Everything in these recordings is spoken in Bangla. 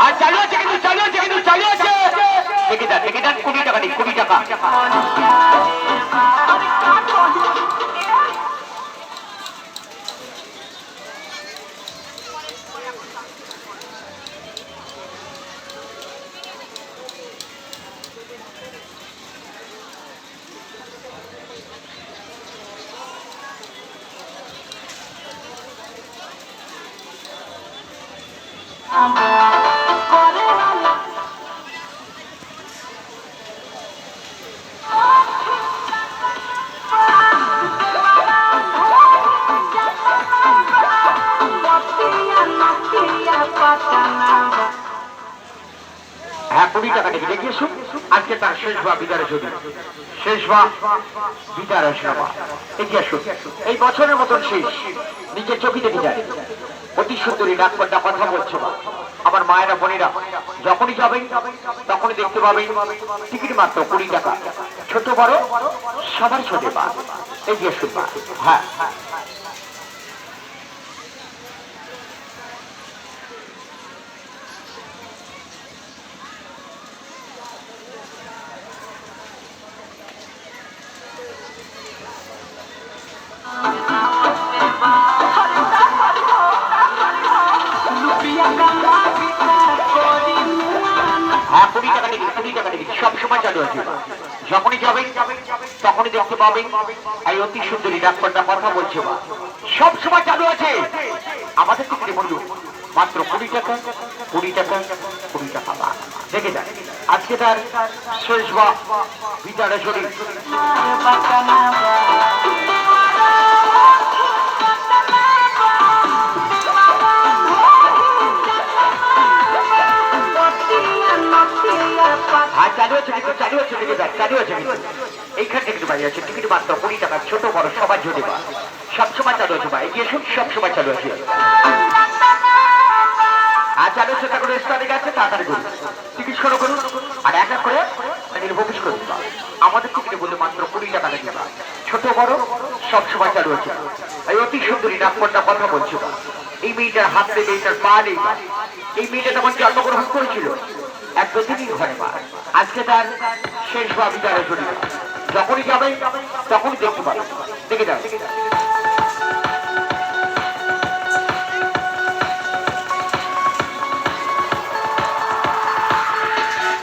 আর চালু আছে কিন্তু চালু আছে কিন্তু চালু আছে দেখে যান 20 টাকা দিই 20 টাকা হ্যাঁ 20 টাকা থেকে দেখে এসো আজকে তার শেষ বা বিদারে যদি শেষ বা বিদারে সভা এগিয়ে আসো এই বছরের মতন শেষ নিজের চোখে দেখে যায় অতি সুন্দরী ডাক্তারটা কথা বলছো আমার মায়েরা বোনেরা যখনই যাবেন তখনই দেখতে পাবেন টিকিট মাত্র 20 টাকা ছোট বড় সবার ছোটে পা এগিয়ে এসো হ্যাঁ হ্যাঁ 20 টাকা দিবি 20 টাকা দিবি সবসময় চালু আছে যখনই যাবেন তখনই দেখতে পাবেন এই অতি সুন্দরী ডাক্তারটা কথা বলছে সবসময় চালু আছে আমাদের টিকিট মূল্য মাত্র 20 টাকা 20 টাকা 20 টাকা দেখে যান আজকে তার শেষ বা বিদারে শরীর হ্যাঁ চালু আছে কিন্তু চালু আছে দেখে যান চালু আছে কিন্তু এইখান থেকে বাড়ি আছে টিকিট মাত্র 20 টাকা ছোট বড় সবার জন্য বা সবসময় চালু আছে ভাই এগিয়ে শুন সবসময় চালু আছে আর চালু চেষ্টা করে স্টার্টিং আছে তাড়াতাড়ি করুন টিকিট শুরু করুন আর এক এক করে প্রবেশ করুন আমাদের টিকিটে বলতে মাত্র 20 টাকা দেখে ছোট বড় সবসময় চালু আছে এই অতি সুন্দরী ডাক্তারটা কথা বলছিল এই মেয়েটার হাত থেকে এইটার পা নেই এই মেয়েটা তখন জন্মগ্রহণ করেছিল এক দুদিনই ঘরে পা আজকে তার শেষ বা বিদারে শরীর যখনই যাবেন তখনই দেখতে পাবেন দেখে যান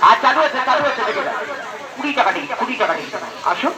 আর চালু আছে দেখে যান 20 টাকা দিই 20 টাকা দিই আসুন